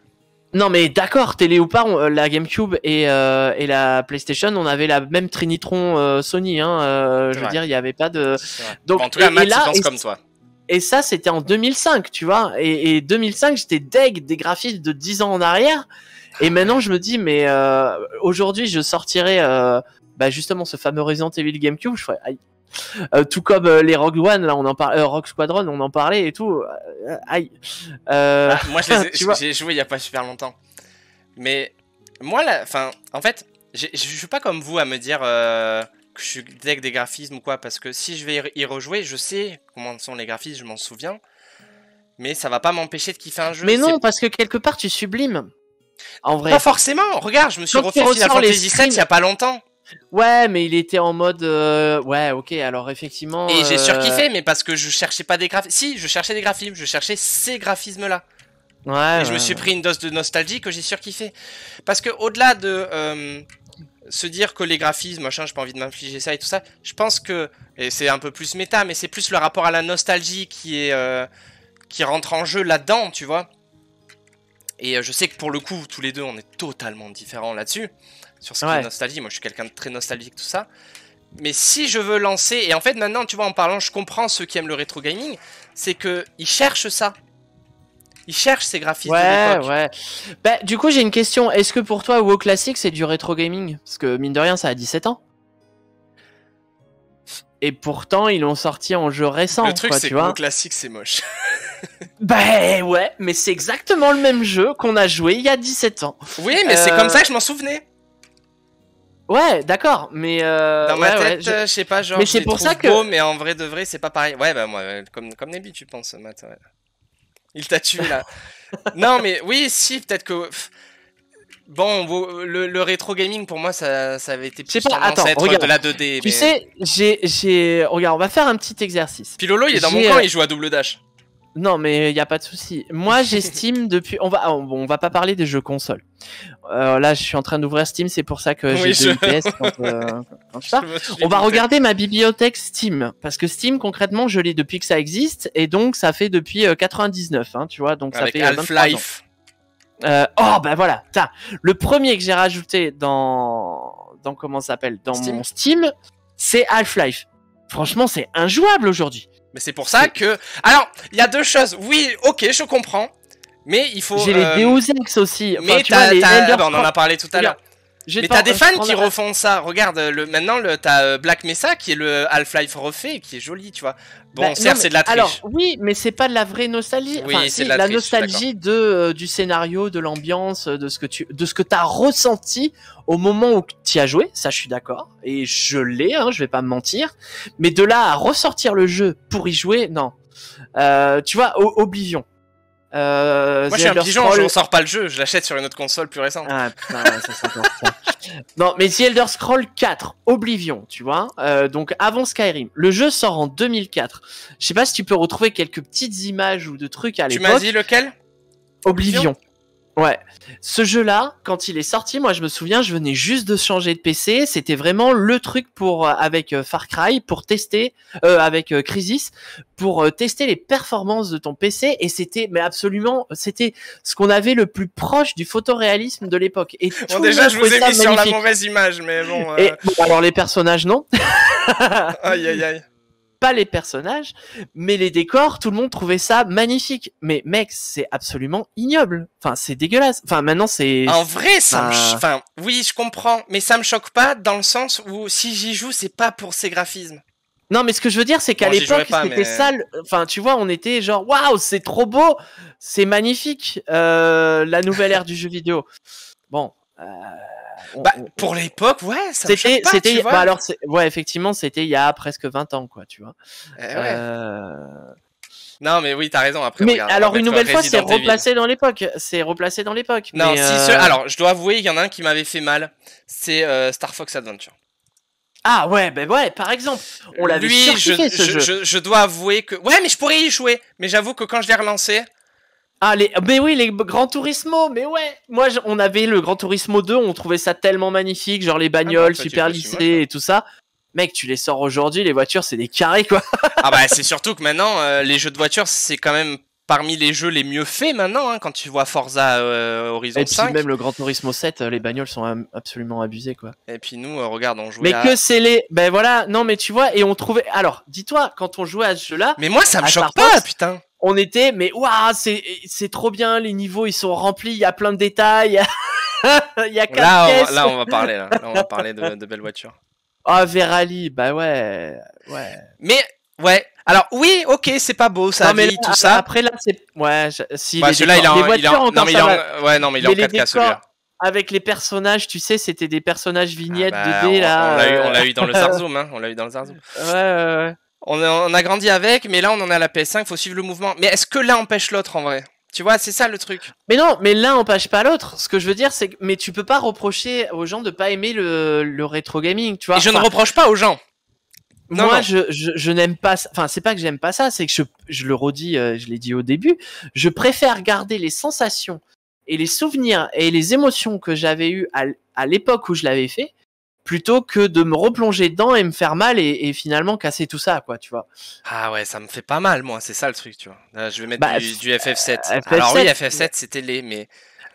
Non mais d'accord, télé ou pas, la GameCube et la PlayStation, on avait la même Trinitron Sony, hein. Je veux dire, il y avait pas de. Donc en tout cas, Matt, tu penses comme toi. Et ça, c'était en 2005, tu vois. Et 2005, j'étais deg des graphismes de 10 ans en arrière. Et maintenant, je me dis, mais aujourd'hui, je sortirais justement ce fameux Resident Evil GameCube. Je ferais, aïe. Tout comme les Rogue One, là, on en parle, Rogue Squadron, on en parlait et tout. Aïe. Moi, j'ai joué il y a pas super longtemps. Mais moi, en fait, je suis pas comme vous à me dire que je suis deg des graphismes ou quoi, parce que si je vais y rejouer, je sais comment sont les graphismes, je m'en souviens. Mais ça va pas m'empêcher de kiffer un jeu. Mais non, parce que quelque part, tu sublimes. En vrai. Pas forcément. Regarde, je me suis refait Final Fantasy VII il y a pas longtemps. Ouais, mais il était en mode ouais, ok, alors effectivement. Et j'ai surkiffé, mais parce que je cherchais pas des graphismes. Si, je cherchais des graphismes, je cherchais ces graphismes-là. Ouais. Et je me suis pris une dose de nostalgie que j'ai surkiffé. Parce que au-delà de se dire que les graphismes, machin, j'ai pas envie de m'infliger ça et tout ça, je pense que, et c'est un peu plus méta, mais c'est plus le rapport à la nostalgie qui rentre en jeu là-dedans, tu vois. Et je sais que pour le coup, tous les deux, on est totalement différents là-dessus. Sur ce qui est nostalgie, moi je suis quelqu'un de très nostalgique, tout ça. Mais si je veux lancer, et en fait maintenant, tu vois, en parlant, je comprends ceux qui aiment le rétro gaming, c'est que ils cherchent ça. Ils cherchent ces graphismes de l'époque. Ouais. Bah, du coup, j'ai une question. Est-ce que pour toi, WoW Classic, c'est du rétro gaming? Parce que mine de rien, ça a 17 ans. Et pourtant, ils l'ont sorti en jeu récent. Le truc, c'est que WoW Classic, c'est moche. Bah ouais, mais c'est exactement le même jeu qu'on a joué il y a 17 ans. Oui, mais c'est comme ça que je m'en souvenais. Ouais, d'accord, mais dans ma tête, je sais pas, genre, mais c'est pour ça que beau, mais en vrai de vrai, c'est pas pareil. Ouais, bah moi, comme Nebi, tu penses, Matt. Ouais. Il t'a tué là. Non, mais oui, si, peut-être que. Bon, le rétro gaming pour moi, ça avait été plus tendance à être regarde, de la 2D. Tu sais, regarde, on va faire un petit exercice. Pilolo, il est dans mon camp, il joue à double dash. Non, mais il y a pas de souci. Moi, j'estime depuis. On va pas parler des jeux consoles. Là, je suis en train d'ouvrir Steam, c'est pour ça que j'ai 2 IPS quand je pars. On va regarder ma bibliothèque Steam, parce que Steam, concrètement, je l'ai depuis que ça existe, et donc ça fait depuis 99, hein, tu vois, donc ça avec fait Half-Life. Oh, bah voilà. Le premier que j'ai rajouté dans comment ça s'appelle, dans mon Steam, c'est Half-Life. Franchement, c'est injouable aujourd'hui. Mais c'est pour ça que... Alors, il y a deux choses. Oui, ok, je comprends. Mais il faut... J'ai les Deus Ex aussi. Enfin, mais on en a parlé tout à l'heure. Mais t'as des fans qui refont ça. Regarde, maintenant, t'as Black Mesa qui est le Half-Life refait, qui est joli, tu vois. Bon, certes, c'est de la triche. Alors, oui, mais c'est pas de la vraie nostalgie. Oui, enfin, c'est de la triche, nostalgie du scénario, de l'ambiance, de ce que t'as ressenti au moment où tu as joué. Ça, je suis d'accord. Et je l'ai, hein, je vais pas me mentir. Mais de là à ressortir le jeu pour y jouer, non. Tu vois, Oblivion. Moi, je suis un Elder pigeon, Scroll- je ressors pas le jeu, je l'achète sur une autre console plus récente. Ah putain, ouais, ça c'est encore ça. Non, mais The Elder Scroll 4, Oblivion, tu vois. Donc avant Skyrim. Le jeu sort en 2004. Je sais pas si tu peux retrouver quelques petites images ou de trucs à Tu l'époque. m'as dit lequel? Oblivion. Ouais. Ce jeu-là, quand il est sorti, moi je me souviens, je venais juste de changer de PC. C'était vraiment le truc pour avec Far Cry pour tester, avec Crysis pour tester les performances de ton PC. Et c'était, mais absolument, c'était ce qu'on avait le plus proche du photoréalisme de l'époque. Et Bon, déjà, je vous ai mis sur la mauvaise image, mais bon. Et bon, alors les personnages non. Aïe, aïe, aïe. Pas les personnages, mais les décors, tout le monde trouvait ça magnifique. Mais mec, c'est absolument ignoble. Enfin, c'est dégueulasse. Enfin, maintenant, c'est... En vrai, ça me... Ah. Enfin, oui, je comprends, mais ça me choque pas dans le sens où si j'y joue, c'est pas pour ces graphismes. Non, mais ce que je veux dire, c'est qu'à Bon, j'y l'époque, jouais pas, c'était mais- ça. Enfin, tu vois, on était genre, waouh, c'est trop beau, c'est magnifique, la nouvelle ère du jeu vidéo. Bon. Bah, pour l'époque, ouais, ça me choque pas, c'était, tu vois. bah alors, ouais, effectivement, c'était il y a presque 20 ans, quoi, tu vois. Eh ouais. Non, mais oui, t'as raison. Après, Mais regarde, on va alors, une mettre nouvelle fois, Resident c'est Evil. replacé dans l'époque. C'est replacé dans l'époque. Non, mais, alors, je dois avouer, il y en a un qui m'avait fait mal. C'est Star Fox Adventure. Ah ouais, ben ouais, par exemple. On l'avait surkiffé, ce jeu. Je dois avouer que... Ouais, mais je pourrais y jouer. Mais j'avoue que quand je l'ai relancé... Ah, mais oui, les Gran Turismo, mais ouais. Moi, on avait le Gran Turismo 2, on trouvait ça tellement magnifique, genre les bagnoles toi, super tu es pas si lissées moche, et tout ça. Mec, tu les sors aujourd'hui, les voitures, c'est des carrés, quoi. Ah bah, c'est surtout que maintenant, les jeux de voiture, c'est quand même parmi les jeux les mieux faits maintenant, hein, quand tu vois Forza Horizon Et puis 5. même le Gran Turismo 7, les bagnoles sont absolument abusées, quoi. Et puis nous, regarde, on jouait Mais à... que c'est les... Ben voilà, non mais tu vois, et on trouvait... Alors, dis-toi, quand on jouait à ce jeu-là, Mais moi, ça me à choque Star pas, Fox, putain. on était... Mais waouh, c'est trop bien, les niveaux, ils sont remplis, il y a plein de détails, il y a 4 pièces. Là, on va parler, là. Là, on va parler de belles voitures. Ah, Verali, bah ouais, ouais. Mais, ouais. Alors, oui, ok, c'est pas beau, ça Non, mais vieillit, là, tout ça. Après, là, c'est... Ouais, si, Bah, les celui-là, décors... les il voitures, est en... encore, Non, mais il est ça en... va. Ouais, non, mais il est en Mais les 4K, décors, celui-là. avec les personnages, tu sais, c'était des personnages vignettes Ah bah, 2D, là. on l'a eu dans le Zarzoom, hein. On l'a eu dans le Zarzoom. Ouais. On a grandi avec, mais là, on en est à la PS5, faut suivre le mouvement. Mais est-ce que l'un empêche l'autre, en vrai? Tu vois, c'est ça, le truc. Mais non, mais l'un empêche pas l'autre. Ce que je veux dire, c'est que... Mais tu peux pas reprocher aux gens de pas aimer le rétro gaming, tu vois. Et je ne Enfin, reproche pas aux gens. Non, moi, non. je n'aime pas ça. Enfin, c'est pas que j'aime pas ça, c'est que je le redis, je l'ai dit au début, je préfère garder les sensations et les souvenirs et les émotions que j'avais eues à l'époque où je l'avais fait, plutôt que de me replonger dedans et me faire mal et finalement casser tout ça, quoi, tu vois. Ah ouais, ça me fait pas mal, moi, c'est ça le truc, tu vois. Là, je vais mettre Bah, du FF7. FF7. Alors oui, FF7, c'était laid, mais...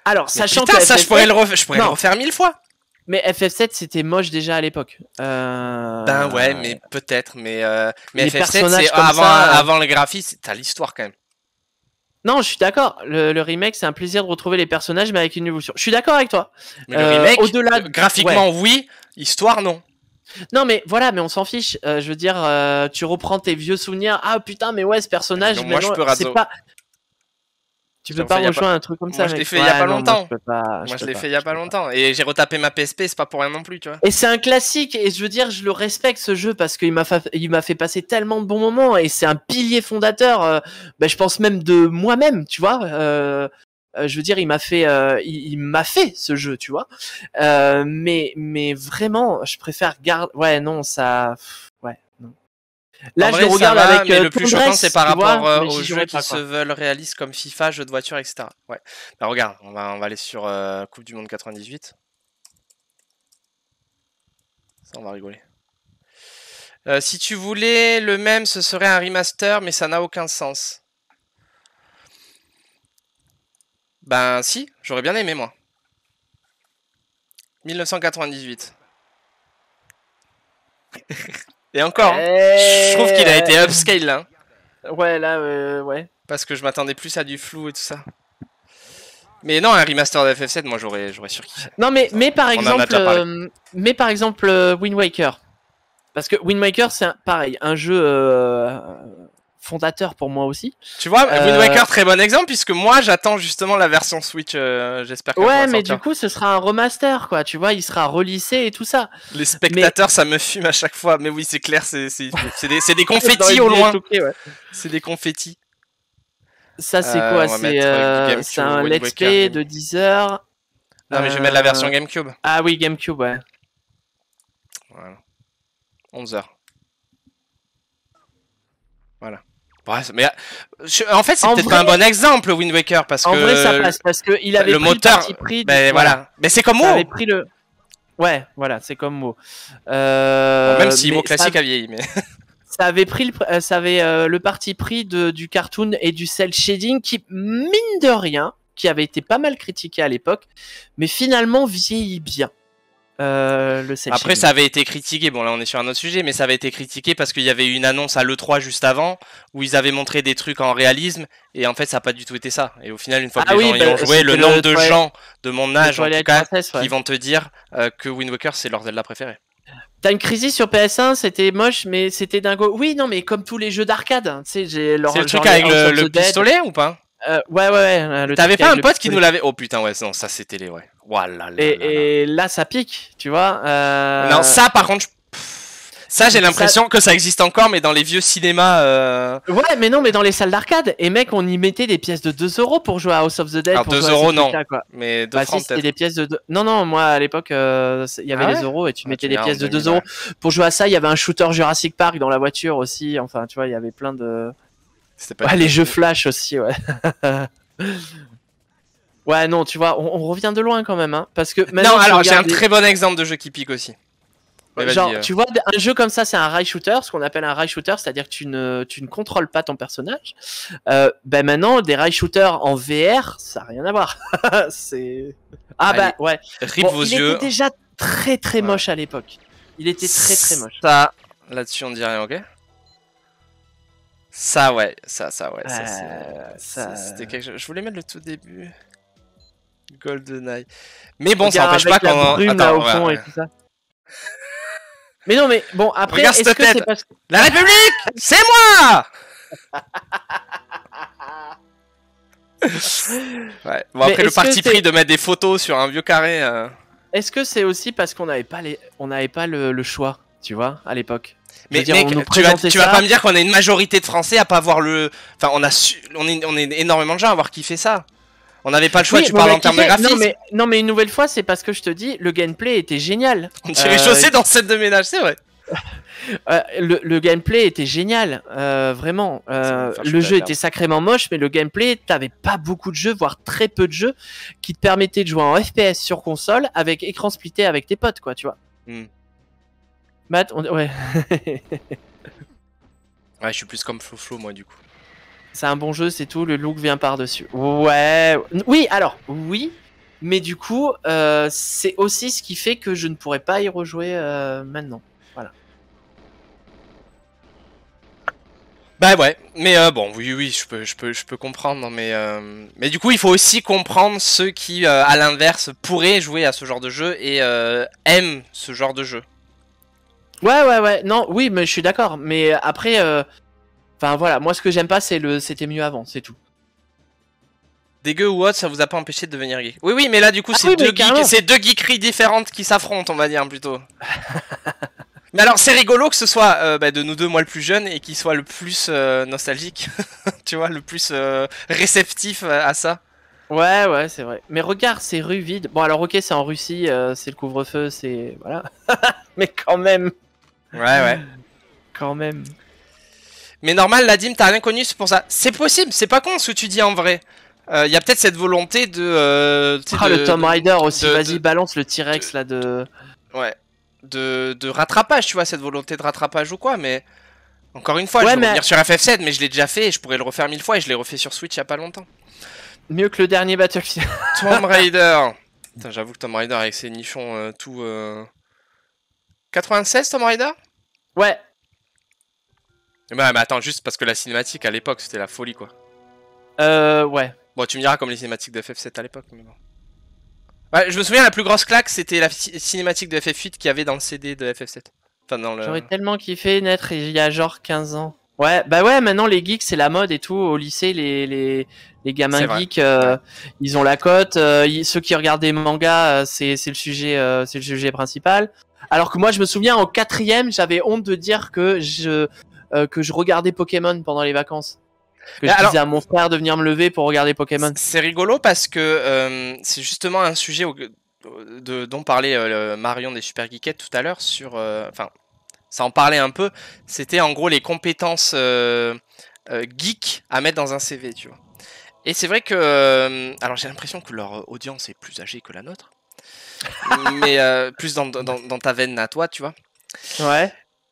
Alors, mais sachant putain, que ça, je pourrais le Non. refaire 1000 fois. Mais FF7, c'était moche déjà à l'époque. Ben ouais, mais peut-être, mais les FF7, personnages c'est comme avant, ça, avant le graphisme, t'as l'histoire quand même. Non, je suis d'accord. Le remake, c'est un plaisir de retrouver les personnages, mais avec une évolution. Je suis d'accord avec toi. Mais le remake, au-delà graphiquement, oui, histoire, non. Non, mais voilà, mais on s'en fiche. Je veux dire, tu reprends tes vieux souvenirs. Ah putain, mais ouais, ce personnage, Donc, moi, je peux c'est razo. pas. Tu Je peux l'ai pas fait il y a rejoindre un truc comme ça, Moi, je mec. l'ai fait il y a pas non, longtemps. Moi, je peux pas, Moi, je peux l'ai pas, fait il y a je pas peux longtemps. Et j'ai retapé ma PSP, c'est pas pour rien non plus, tu vois. Et c'est un classique, et je veux dire, je le respecte ce jeu parce qu'il m'a fait passer tellement de bons moments, et c'est un pilier fondateur, je pense même de moi-même, tu vois. Je veux dire, il m'a fait ce jeu, tu vois. Mais vraiment, je préfère garder. Ouais, non, ça. Ouais, non. Là, En je vrai, le ça regarde va, avec. mais le plus choquant, c'est par tu vois, rapport mais aux j'y jeux jouerai qui pas, se quoi. veulent réalistes comme FIFA, jeux de voiture, etc. Ouais. Bah regarde, on va aller sur Coupe du Monde 98. Ça, on va rigoler. Si tu voulais le même, ce serait un remaster, mais ça n'a aucun sens. Ben si, j'aurais bien aimé, moi. 1998. Et encore, hein, je trouve qu'il a été upscale là. Hein, Ouais, là, ouais. parce que je m'attendais plus à du flou et tout ça. Mais non, un remaster de FF7, moi j'aurais surkiffé. Non, mais par On en a déjà exemple, Wind Waker. Parce que Wind Waker, c'est pareil, un jeu fondateur pour moi aussi. Tu vois, Wind Waker, très bon exemple, puisque moi j'attends justement la version Switch, j'espère qu'elle Ouais, pourra mais sortir. du coup, ce sera un remaster, quoi. Tu vois, il sera relissé et tout ça. Les spectateurs, ça me fume à chaque fois, mais oui, c'est clair, c'est des confettis Dans au NBA loin. 2K, ouais. C'est des confettis. Ça, c'est On quoi? va mettre GameCube, C'est un Wind let's Waker, play de 10 heures. Non, mais je vais mettre la version GameCube. Ah oui, GameCube, ouais. Voilà. 11 heures. Voilà. Ouais, mais en fait, c'est peut-être pas un bon exemple, Wind Waker, parce que En vrai, ça passe parce que il avait le pris moteur. le parti pris. Ben voilà. Mais c'est comme Ça WoW. avait pris le. Ouais, voilà, c'est comme WoW. Bon, même si mais WoW classique a vieilli, mais. Ça avait pris le parti pris du cartoon et du cel shading qui, mine de rien, qui avait été pas mal critiqué à l'époque, mais finalement vieillit bien. Le cel Après, shading. ça avait été critiqué. Bon, là, on est sur un autre sujet, mais ça avait été critiqué parce qu'il y avait eu une annonce à l'E3 juste avant où ils avaient montré des trucs en réalisme et en fait, ça n'a pas du tout été ça. Et au final, une fois que les gens y ont joué, le nombre de gens de mon âge, en tout cas, qui vont te dire que Wind Waker, c'est leur Zelda préféré. Time Crisis sur PS1, c'était moche, mais c'était dingo. Oui, non, mais comme tous les jeux d'arcade. Hein, c'est le truc avec le pistolet ou pas? Ouais. T'avais pas un pote qui nous l'avait. Oh putain, ouais, non, ça c'était les. Ouais. Voilà, et là, ça pique, tu vois. Non, ça par contre, ça j'ai l'impression que ça existe encore, mais dans les vieux cinémas. Ouais, mais non, mais dans les salles d'arcade. Et mec, on y mettait des pièces de 2 € pour jouer à House of the Dead. Alors pour 2 jouer € à non, quoi. Mais 2 bah, francs si, peut-être. des pièces de 2... Non, moi à l'époque, il y avait les euros et tu mettais des pièces de 2 € pour jouer à ça. Il y avait un shooter Jurassic Park dans la voiture aussi. Enfin, tu vois, il y avait plein de. C'était pas. Ouais, les jeux Flash aussi, ouais. Ouais, non, tu vois, on revient de loin quand même, hein, parce que maintenant. Non, alors j'ai un très bon exemple de jeu qui pique aussi. Genre, tu vois, un jeu comme ça, c'est un rail shooter, ce qu'on appelle un rail shooter, c'est-à-dire que tu ne contrôles pas ton personnage. Ben maintenant, des rail shooters en VR, ça n'a rien à voir. C'est. Ah allez, bah ouais. Rip vos yeux. Il était déjà très moche à l'époque. Il était très moche. Ça, là-dessus, on dit rien, ok? Ça, ouais. Ça, c'était quelque chose. Je voulais mettre le tout début. GoldenEye. Mais bon, ça n'empêche pas qu'on. Attends, au fond et tout ça. Mais non, mais bon, après, est-ce que c'est parce que... La République, c'est moi. Ouais. Bon, après, le parti pris de mettre des photos sur un vieux carré. Est-ce que c'est aussi parce qu'on n'avait pas le choix, tu vois, à l'époque? Mais mec, tu vas pas me dire qu'on a une majorité de Français à pas avoir le. Enfin, on est énormément de gens à avoir kiffé ça. On n'avait pas le choix, tu parles en termes de graphisme. Non, mais une nouvelle fois, c'est parce que je te dis, le gameplay était génial. On dirait chaussé dans cette de ménage, c'est vrai. Le gameplay était génial, vraiment. Le jeu était sacrément moche, mais le gameplay, t'avais pas beaucoup de jeux, voire très peu de jeux, qui te permettaient de jouer en FPS sur console avec écran splitté avec tes potes, quoi, tu vois. Matt, ouais. Ouais, je suis plus comme Flo, moi, du coup. C'est un bon jeu, c'est tout, le look vient par-dessus. Ouais. Oui, alors, oui. Mais du coup, c'est aussi ce qui fait que je ne pourrais pas y rejouer maintenant. Voilà. Bah ouais, mais bon, oui, je peux comprendre, mais du coup, il faut aussi comprendre ceux qui, à l'inverse, pourraient jouer à ce genre de jeu et aiment ce genre de jeu. Ouais, non, oui, mais je suis d'accord. Mais après, enfin voilà, moi ce que j'aime pas, c'était mieux avant, c'est tout. Dégueu ou autre, ça vous a pas empêché de devenir geek. Oui, mais là, du coup, c'est deux geekeries différentes qui s'affrontent, on va dire, plutôt. Mais alors, c'est rigolo que ce soit de nous deux, moi le plus jeune, et qu'il soit le plus nostalgique, tu vois, le plus réceptif à ça. Ouais, c'est vrai. Mais regarde, ces rues vides. Bon, alors, ok, c'est en Russie, c'est le couvre-feu, c'est. Voilà. Mais quand même. Ouais. Quand même. Mais normal, Nadim, t'as rien connu, c'est pour ça. C'est possible, c'est pas con ce que tu dis en vrai. Il y a peut-être cette volonté de. Le Tomb Raider aussi, vas-y, balance le T-Rex là de. Ouais. De rattrapage, tu vois, cette volonté de rattrapage ou quoi, mais. Encore une fois, je vais revenir sur FF7, mais je l'ai déjà fait et je pourrais le refaire 1000 fois et je l'ai refait sur Switch il y a pas longtemps. Mieux que le dernier Battlefield. Tomb Raider. Putain, j'avoue que Tomb Raider avec ses nichons tout. 96 Tomb Raider? Ouais. Bah, mais attends, juste parce que la cinématique à l'époque c'était la folie quoi. Ouais. Bon, tu me diras comme les cinématiques de FF7 à l'époque, mais bon. Ouais, je me souviens, la plus grosse claque c'était la cinématique de FF8 qu'il y avait dans le CD de FF7. Enfin, dans le... J'aurais tellement kiffé naître il y a genre 15 ans. Ouais, bah ouais, maintenant les geeks c'est la mode et tout. Au lycée, les gamins geeks, ils ont la cote. Ceux qui regardent des mangas, c'est le sujet principal. Alors que moi, je me souviens en 4ème, j'avais honte de dire que je regardais Pokémon pendant les vacances. Que je disais à mon frère de venir me lever pour regarder Pokémon. C'est rigolo parce que c'est justement un sujet dont parlait Marion des Super Geekettes tout à l'heure sur... Enfin, ça en parlait un peu. C'était en gros les compétences geek à mettre dans un CV, tu vois. Et c'est vrai que... alors j'ai l'impression que leur audience est plus âgée que la nôtre. Mais plus dans ta veine à toi, tu vois. Ouais.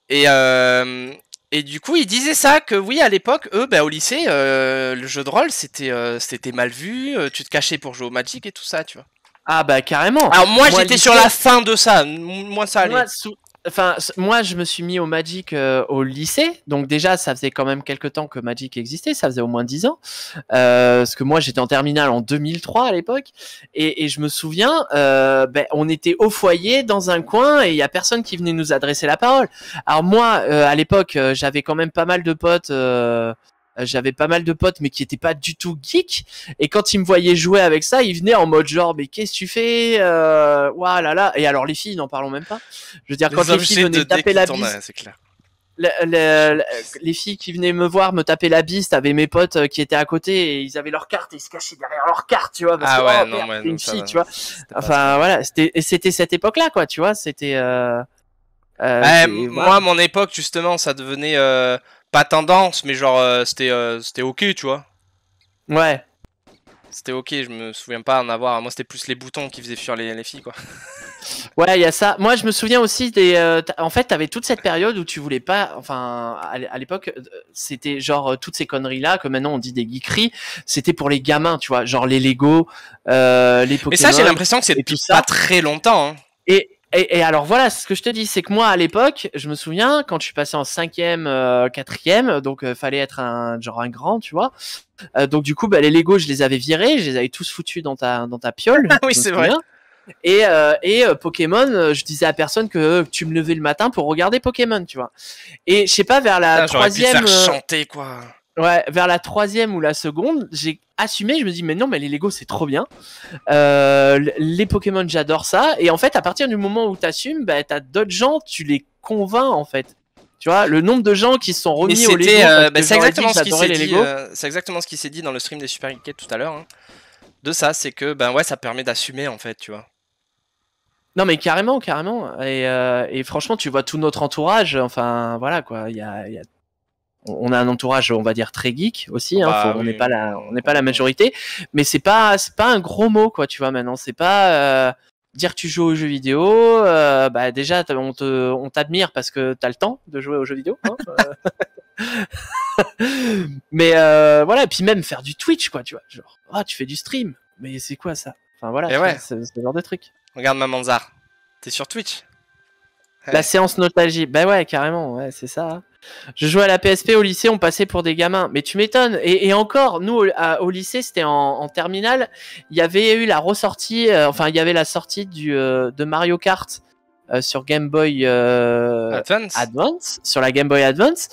Et du coup, ils disaient ça, que oui, à l'époque, eux, au lycée, le jeu de rôle, c'était mal vu, tu te cachais pour jouer au Magic et tout ça, tu vois. Ah bah carrément. Alors moi j'étais sur la fin de ça, moi ça allait. Moi, je me suis mis au Magic au lycée, donc déjà, ça faisait quand même quelques temps que Magic existait, ça faisait au moins 10 ans, parce que moi, j'étais en terminale en 2003 à l'époque, et je me souviens, on était au foyer dans un coin, et il y a personne qui venait nous adresser la parole. Alors moi, à l'époque, j'avais quand même pas mal de potes. Mais qui étaient pas du tout geeks. Et quand ils me voyaient jouer avec ça, ils venaient en mode genre, mais qu'est-ce que tu fais ouah là là. Et alors les filles, n'en parlons même pas. Je veux dire, quand les filles venaient taper la bise, c'est clair. Les filles qui venaient me voir me taper la bise, t'avais mes potes qui étaient à côté et ils avaient leur carte et ils se cachaient derrière leur carte, tu vois, parce que une fille, tu vois. Enfin voilà, c'était cette époque-là, quoi, tu vois. C'était moi, à mon époque, justement, ça devenait pas tendance, mais genre c'était ok, tu vois. Ouais. C'était ok, je me souviens pas en avoir. Moi, c'était plus les boutons qui faisaient fuir les filles, quoi. Ouais, il y a ça. Moi, je me souviens aussi en fait, t'avais toute cette période où tu voulais pas. Enfin, à l'époque, c'était genre toutes ces conneries-là que maintenant on dit des geekeries. C'était pour les gamins, tu vois, genre les Lego, les Pokémon. Mais ça, j'ai l'impression que c'est depuis pas très longtemps. Hein. Et alors voilà, ce que je te dis, c'est que moi à l'époque, je me souviens quand je suis passé en 5e, 4e, donc fallait être un grand, tu vois. Donc du coup, les Lego, je les avais virés, je les avais tous foutus dans ta piole. Oui, c'est vrai. Et Pokémon, je disais à personne que tu me levais le matin pour regarder Pokémon, tu vois. Et je sais pas, vers la troisième, pu te faire chanter, quoi. Ouais, vers la 3e ou la seconde, j'ai assumé, je me dis mais non, mais les Lego c'est trop bien. Les Pokémon, j'adore ça. Et en fait, à partir du moment où t'assumes, t'as d'autres gens, tu les convaincs en fait. Tu vois, le nombre de gens qui se sont remis au Lego. C'est exactement ce qui s'est dit. C'est exactement ce qui s'est dit dans le stream des Super Geekettes tout à l'heure. Hein. De ça, c'est que ça permet d'assumer en fait, tu vois. Non mais carrément. Et franchement, tu vois tout notre entourage. Enfin voilà quoi. On a un entourage, on va dire très geek aussi. On n'est pas la majorité, mais c'est pas un gros mot quoi. Tu vois maintenant, c'est pas dire que tu joues aux jeux vidéo. Déjà, on t'admire parce que t'as le temps de jouer aux jeux vidéo. Hein, mais voilà, et puis même faire du Twitch quoi. Tu vois, genre tu fais du stream, mais c'est quoi ça? Enfin voilà, c'est ce genre de truc. Regarde ma Manzar, t'es sur Twitch. La séance nostalgie, ouais carrément, ouais c'est ça. Je jouais à la PSP au lycée, on passait pour des gamins. Mais tu m'étonnes. Et encore, nous, au lycée, c'était en terminale. Il y avait eu la ressortie, il y avait la sortie de Mario Kart sur Game Boy Advance, sur la Game Boy Advance.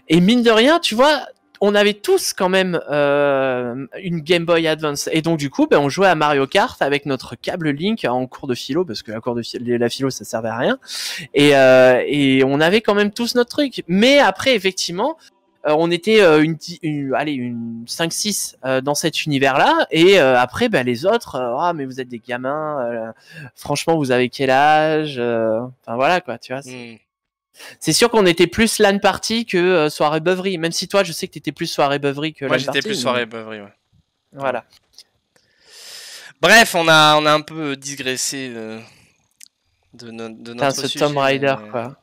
Et mine de rien, tu vois, on avait tous quand même une Game Boy Advance. Et donc, du coup, on jouait à Mario Kart avec notre câble Link en cours de philo, parce que la philo, ça servait à rien. Et on avait quand même tous notre truc. Mais après, effectivement, on était une 5-6 dans cet univers-là. Et après, les autres, mais vous êtes des gamins. Franchement, vous avez quel âge? Enfin, voilà, quoi, tu vois. C'est sûr qu'on était plus LAN party que soirée beuverie. Même si toi, je sais que t'étais plus soirée beuverie que LAN party. Moi, j'étais plus soirée beuverie, ouais. Voilà. Bref, on a un peu digressé de notre sujet. Tomb Raider, quoi.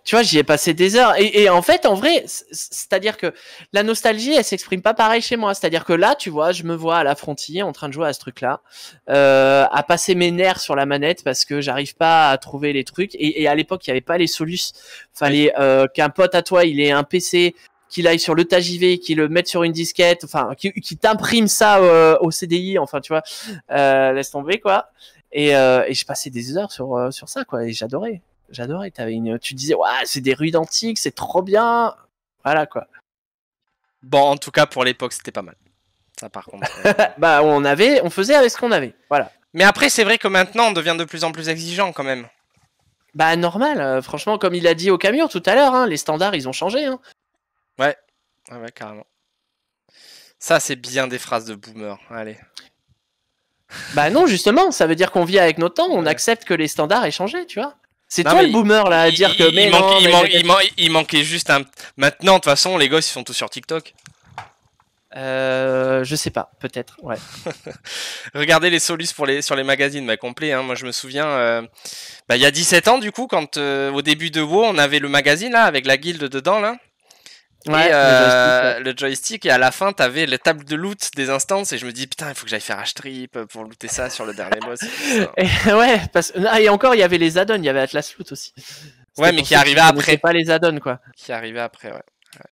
Tu vois, j'y ai passé des heures. Et en fait, en vrai, c'est-à-dire que la nostalgie, elle s'exprime pas pareil chez moi. C'est-à-dire que là, tu vois, je me vois à la frontière en train de jouer à ce truc-là, à passer mes nerfs sur la manette parce que j'arrive pas à trouver les trucs. Et à l'époque, il y avait pas les solus. Fallait qu'un pote à toi, il ait un PC, qu'il aille sur le TAJV, qu'il le mette sur une disquette, enfin, qu'il t'imprime ça au CDI, enfin, tu vois, laisse tomber, quoi. Et je passais des heures sur ça, quoi, et j'adorais. Tu disais, ouais, c'est des rues antiques, c'est trop bien. Voilà, quoi. Bon, en tout cas, pour l'époque, c'était pas mal. Ça, par contre. On faisait avec ce qu'on avait. Voilà. Mais après, c'est vrai que maintenant, on devient de plus en plus exigeant, quand même. Normal. Franchement, comme il a dit au camion tout à l'heure, hein, les standards, ils ont changé. Hein. Ouais, carrément. Ça, c'est bien des phrases de boomer. Allez. Bah non, justement, ça veut dire qu'on vit avec notre temps, on Ouais. accepte que les standards aient changé, tu vois. C'est Non, toi mais le boomer là à dire que mais non, mais il manquait juste un. Maintenant, de toute façon, les gosses ils sont tous sur TikTok. je sais pas, peut-être, ouais. Regardez les solus sur les magazines bah, complets. Hein. Moi, je me souviens, il y a 17 ans, du coup, quand au début de WoW, on avait le magazine là, avec la guilde dedans, là. Ouais, Et le joystick, et à la fin, t'avais les tables de loot des instances, et je me dis, putain, il faut que j'aille faire H-Trip pour looter ça sur le dernier boss. Et, ouais, et encore, il y avait les add-ons, il y avait Atlas Loot aussi. Ouais, mais qui arrivait après. Pas les add-ons, quoi. Qui arrivait après, ouais.